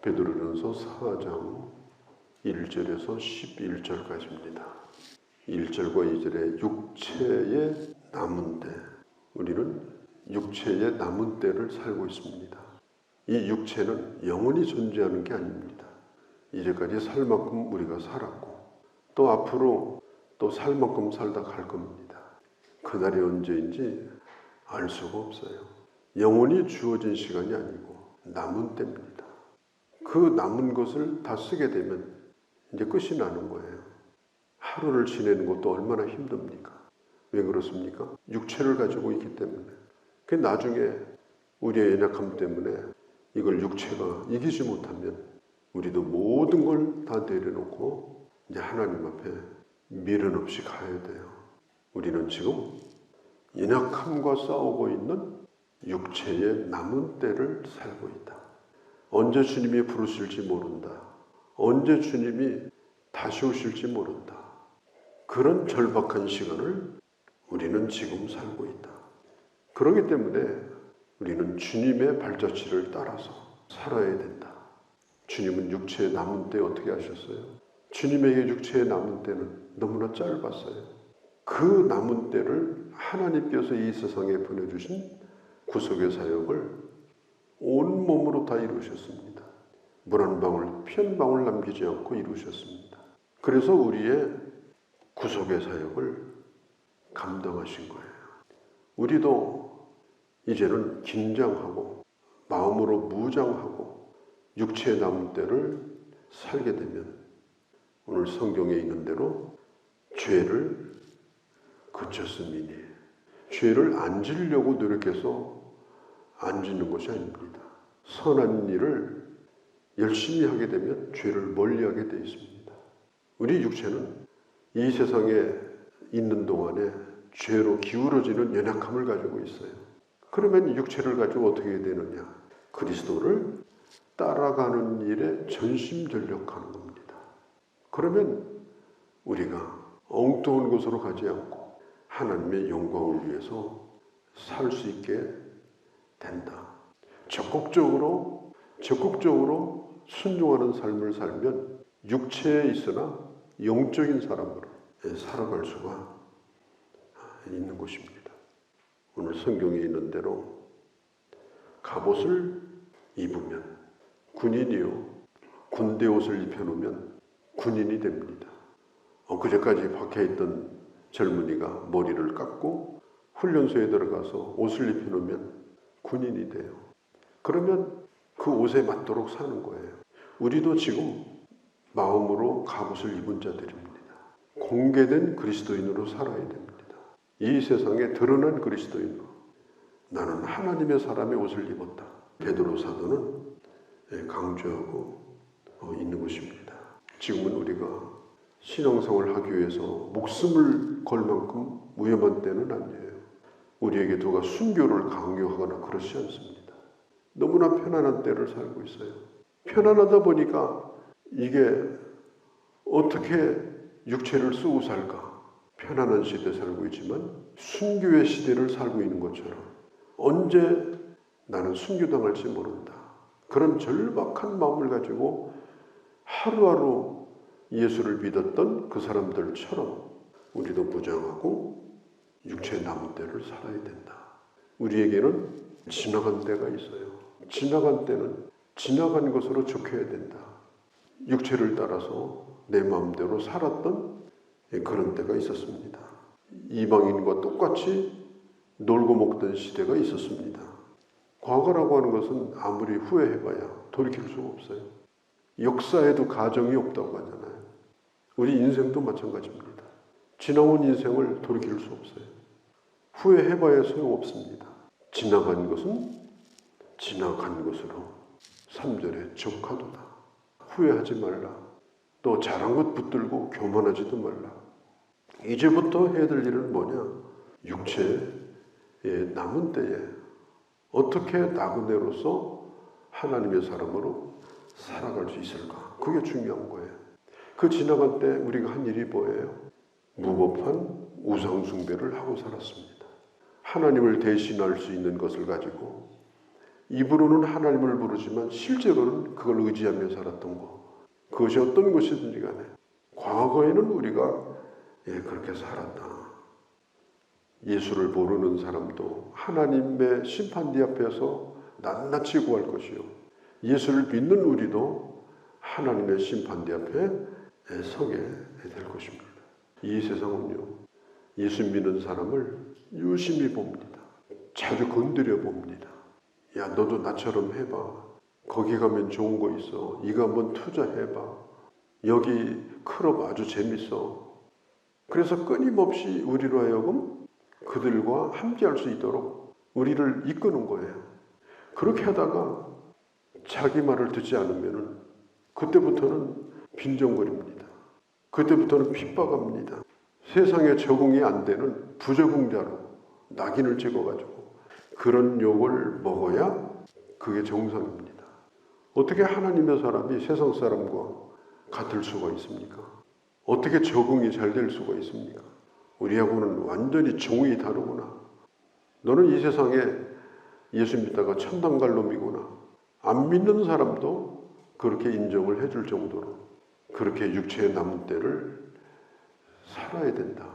베드로전서 4장 1절에서 11절까지입니다. 1절과 2절에 육체의 남은 때, 우리는 육체의 남은 때를 살고 있습니다. 이 육체는 영원히 존재하는 게 아닙니다. 이제까지 살 만큼 우리가 살았고 또 앞으로 또 살 만큼 살다 갈 겁니다. 그날이 언제인지 알 수가 없어요. 영원히 주어진 시간이 아니고 남은 때입니다. 그 남은 것을 다 쓰게 되면 이제 끝이 나는 거예요. 하루를 지내는 것도 얼마나 힘듭니까? 왜 그렇습니까? 육체를 가지고 있기 때문에. 그 나중에 우리의 연약함 때문에 이걸 육체가 이기지 못하면 우리도 모든 걸 다 내려놓고 이제 하나님 앞에 미련 없이 가야 돼요. 우리는 지금 연약함과 싸우고 있는 육체의 남은 때를 살고 있다. 언제 주님이 부르실지 모른다. 언제 주님이 다시 오실지 모른다. 그런 절박한 시간을 우리는 지금 살고 있다. 그렇기 때문에 우리는 주님의 발자취를 따라서 살아야 된다. 주님은 육체의 남은 때 어떻게 하셨어요? 주님에게 육체의 남은 때는 너무나 짧았어요. 그 남은 때를 하나님께서 이 세상에 보내주신 구속의 사역을 온몸으로 다 이루셨습니다. 물 한 방울, 피 한 방울 남기지 않고 이루셨습니다. 그래서 우리의 구속의 사역을 감당하신 거예요. 우리도 이제는 긴장하고 마음으로 무장하고 육체의 남은 때를 살게 되면 오늘 성경에 있는 대로 죄를 그쳤음이니, 죄를 안 지려고 노력해서 안 짓는 것이 아닙니다. 선한 일을 열심히 하게 되면 죄를 멀리하게 되어 있습니다. 우리 육체는 이 세상에 있는 동안에 죄로 기울어지는 연약함을 가지고 있어요. 그러면 육체를 가지고 어떻게 되느냐? 그리스도를 따라가는 일에 전심전력하는 겁니다. 그러면 우리가 엉뚱한 곳으로 가지 않고 하나님의 영광을 위해서 살 수 있게 된다. 적극적으로 순종하는 삶을 살면 육체에 있으나 영적인 사람으로 살아갈 수가 있는 것입니다. 오늘 성경에 있는 대로 갑옷을 입으면 군인이요, 군대 옷을 입혀놓으면 군인이 됩니다. 그제까지 박혀있던 젊은이가 머리를 깎고 훈련소에 들어가서 옷을 입혀놓으면 군인이 돼요. 그러면 그 옷에 맞도록 사는 거예요. 우리도 지금 마음으로 갑옷을 입은 자들입니다. 공개된 그리스도인으로 살아야 됩니다. 이 세상에 드러난 그리스도인으로 나는 하나님의 사람의 옷을 입었다. 베드로 사도는 강조하고 있는 것입니다. 지금은 우리가 신앙생활을 하기 위해서 목숨을 걸 만큼 위험한 때는 아니에요. 우리에게 누가 순교를 강요하거나 그렇지 않습니다. 너무나 편안한 때를 살고 있어요. 편안하다 보니까 이게 어떻게 육체를 쓰고 살까? 편안한 시대에 살고 있지만 순교의 시대를 살고 있는 것처럼 언제 나는 순교당할지 모른다. 그런 절박한 마음을 가지고 하루하루 예수를 믿었던 그 사람들처럼 우리도 무장하고 육체의 남은 때를 살아야 된다. 우리에게는 지나간 때가 있어요. 지나간 때는 지나간 것으로 족해야 된다. 육체를 따라서 내 마음대로 살았던 그런 때가 있었습니다. 이방인과 똑같이 놀고 먹던 시대가 있었습니다. 과거라고 하는 것은 아무리 후회해봐야 돌이킬 수가 없어요. 역사에도 가정이 없다고 하잖아요. 우리 인생도 마찬가지입니다. 지나온 인생을 돌이킬 수 없어요. 후회해봐야 소용없습니다. 지나간 것은 지나간 것으로 3절에 적하도다. 후회하지 말라. 또 잘한 것 붙들고 교만하지도 말라. 이제부터 해야 될 일은 뭐냐? 육체의 남은 때에 어떻게 나그네로서 하나님의 사람으로 살아갈 수 있을까? 그게 중요한 거예요. 그 지나간 때 우리가 한 일이 뭐예요? 무법한 우상 숭배를 하고 살았습니다. 하나님을 대신할 수 있는 것을 가지고 입으로는 하나님을 부르지만 실제로는 그걸 의지하며 살았던 거. 그것이 어떤 것이든지 간에 과거에는 우리가 그렇게 살았다. 예수를 모르는 사람도 하나님의 심판대 앞에서 낱낱이 구할 것이요. 예수를 믿는 우리도 하나님의 심판대 앞에 서게 될 것입니다. 이 세상은요, 예수 믿는 사람을 유심히 봅니다. 자주 건드려 봅니다. 야, 너도 나처럼 해봐. 거기 가면 좋은 거 있어. 이거 한번 투자해봐. 여기 클럽 아주 재밌어. 그래서 끊임없이 우리로 하여금 그들과 함께 할 수 있도록 우리를 이끄는 거예요. 그렇게 하다가 자기 말을 듣지 않으면 그때부터는 빈정거립니다. 그때부터는 핍박합니다. 세상에 적응이 안 되는 부적응자로 낙인을 찍어가지고 그런 욕을 먹어야 그게 정상입니다. 어떻게 하나님의 사람이 세상 사람과 같을 수가 있습니까? 어떻게 적응이 잘 될 수가 있습니까? 우리하고는 완전히 종이 다르구나. 너는 이 세상에 예수 믿다가 천당 갈 놈이구나. 안 믿는 사람도 그렇게 인정을 해줄 정도로 그렇게 육체의 남은 때를 살아야 된다.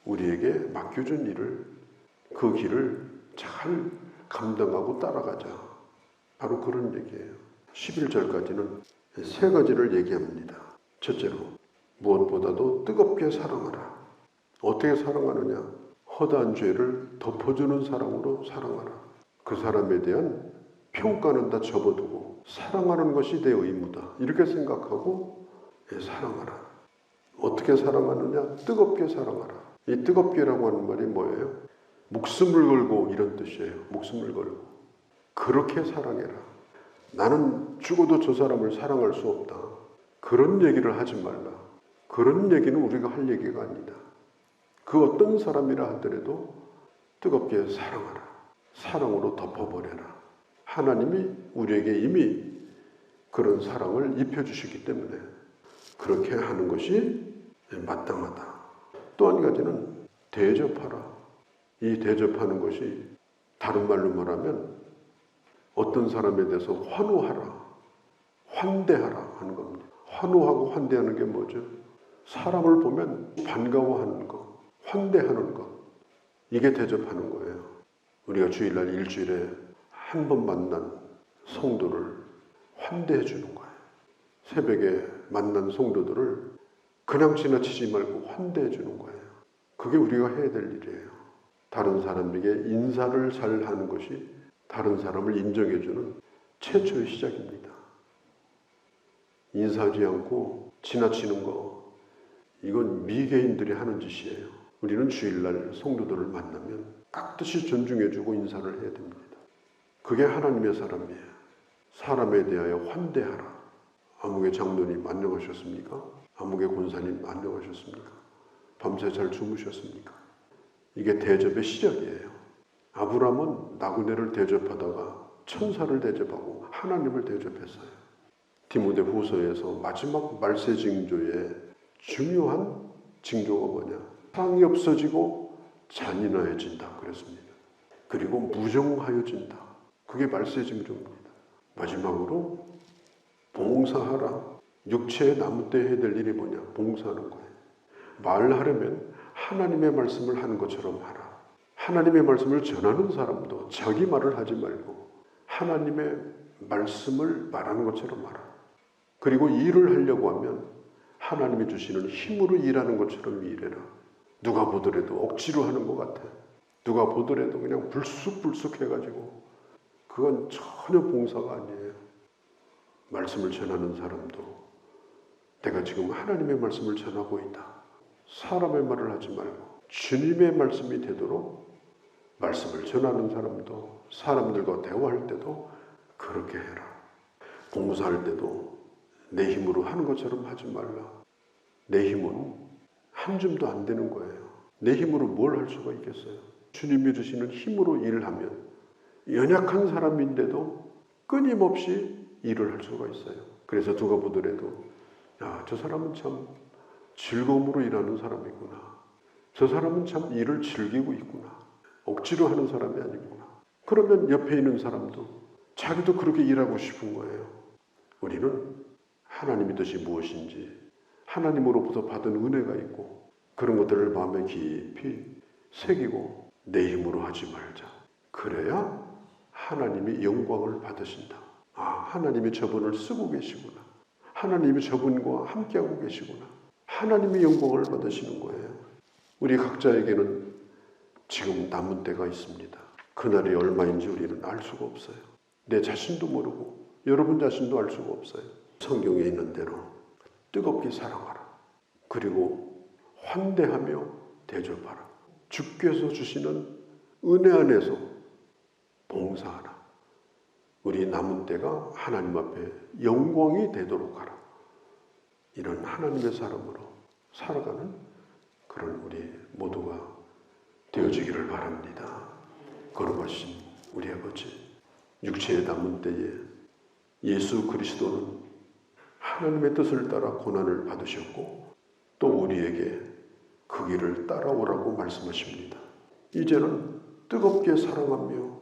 우리에게 맡겨준 일을, 그 길을 잘 감당하고 따라가자. 바로 그런 얘기예요. 11절까지는 세 가지를 얘기합니다. 첫째로, 무엇보다도 뜨겁게 사랑하라. 어떻게 사랑하느냐? 허다한 죄를 덮어주는 사랑으로 사랑하라. 그 사람에 대한 평가는 다 접어두고 사랑하는 것이 내 의무다. 이렇게 생각하고 사랑하라. 어떻게 사랑하느냐? 뜨겁게 사랑하라. 이 뜨겁게라고 하는 말이 뭐예요? 목숨을 걸고 이런 뜻이에요. 목숨을 걸고. 그렇게 사랑해라. 나는 죽어도 저 사람을 사랑할 수 없다. 그런 얘기를 하지 말라. 그런 얘기는 우리가 할 얘기가 아니다. 그 어떤 사람이라 하더라도 뜨겁게 사랑하라. 사랑으로 덮어버려라. 하나님이 우리에게 이미 그런 사랑을 입혀주시기 때문에 그렇게 하는 것이 마땅하다. 또 한 가지는 대접하라. 이 대접하는 것이 다른 말로 말하면 어떤 사람에 대해서 환호하라, 환대하라 하는 겁니다. 환호하고 환대하는 게 뭐죠? 사람을 보면 반가워하는 것, 환대하는 것. 이게 대접하는 거예요. 우리가 주일날 일주일에 한 번 만난 성도를 환대해 주는 거예요. 새벽에 만난 성도들을 그냥 지나치지 말고 환대해 주는 거예요. 그게 우리가 해야 될 일이에요. 다른 사람에게 인사를 잘 하는 것이 다른 사람을 인정해 주는 최초의 시작입니다. 인사하지 않고 지나치는 거, 이건 미개인들이 하는 짓이에요. 우리는 주일날 성도들을 만나면 깍듯이 존중해 주고 인사를 해야 됩니다. 그게 하나님의 사람이에요. 사람에 대하여 환대하라. 아무개 장로님 안녕하셨습니까? 아무개 권사님 안녕하셨습니까? 밤새 잘 주무셨습니까? 이게 대접의 시작이에요. 아브라함은 나그네를 대접하다가 천사를 대접하고 하나님을 대접했어요. 디모데 후서에서 마지막 말세 징조의 중요한 징조가 뭐냐? 사랑이 없어지고 잔인해진다 그랬습니다. 그리고 무정하여진다. 그게 말세 징조입니다. 마지막으로 봉사하라. 육체에 남은 때 해야 될 일이 뭐냐? 봉사하는 거예요. 말하려면 하나님의 말씀을 하는 것처럼 하라. 하나님의 말씀을 전하는 사람도 자기 말을 하지 말고 하나님의 말씀을 말하는 것처럼 하라. 그리고 일을 하려고 하면 하나님이 주시는 힘으로 일하는 것처럼 일해라. 누가 보더라도 억지로 하는 것 같아. 누가 보더라도 그냥 불쑥불쑥 해가지고 그건 전혀 봉사가 아니에요. 말씀을 전하는 사람도 내가 지금 하나님의 말씀을 전하고 있다. 사람의 말을 하지 말고 주님의 말씀이 되도록 말씀을 전하는 사람도 사람들과 대화할 때도 그렇게 해라. 봉사할 때도 내 힘으로 하는 것처럼 하지 말라. 내 힘은 한 줌도 안 되는 거예요. 내 힘으로 뭘 할 수가 있겠어요? 주님이 주시는 힘으로 일을 하면 연약한 사람인데도 끊임없이 일을 할 수가 있어요. 그래서 누가 보더라도 야, 저 사람은 참 즐거움으로 일하는 사람이구나. 저 사람은 참 일을 즐기고 있구나. 억지로 하는 사람이 아니구나. 그러면 옆에 있는 사람도 자기도 그렇게 일하고 싶은 거예요. 우리는 하나님의 뜻이 무엇인지, 하나님으로부터 받은 은혜가 있고 그런 것들을 마음에 깊이 새기고 내 힘으로 하지 말자. 그래야 하나님이 영광을 받으신다. 아, 하나님이 저분을 쓰고 계시구나. 하나님이 저분과 함께하고 계시구나. 하나님의 영광을 받으시는 거예요. 우리 각자에게는 지금 남은 때가 있습니다. 그날이 얼마인지 우리는 알 수가 없어요. 내 자신도 모르고 여러분 자신도 알 수가 없어요. 성경에 있는 대로 뜨겁게 사랑하라. 그리고 환대하며 대접하라. 주께서 주시는 은혜 안에서 봉사하라. 우리 남은 때가 하나님 앞에 영광이 되도록 하라. 이런 하나님의 사람으로 살아가는 그런 우리 모두가 되어지기를 바랍니다. 거룩하신 우리 아버지, 육체의 남은 때에 예수 그리스도는 하나님의 뜻을 따라 고난을 받으셨고 또 우리에게 그 길을 따라오라고 말씀하십니다. 이제는 뜨겁게 사랑하며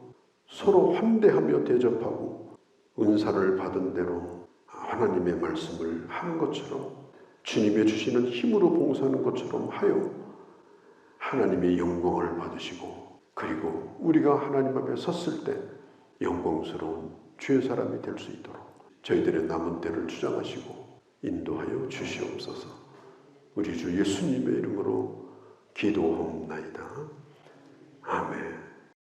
서로 환대하며 대접하고 은사를 받은 대로 하나님의 말씀을 하는 것처럼 주님의 주시는 힘으로 봉사하는 것처럼 하여 하나님의 영광을 받으시고 그리고 우리가 하나님 앞에 섰을 때 영광스러운 주의 사람이 될 수 있도록 저희들의 남은 때를 주장하시고 인도하여 주시옵소서. 우리 주 예수님의 이름으로 기도하옵나이다. 아멘.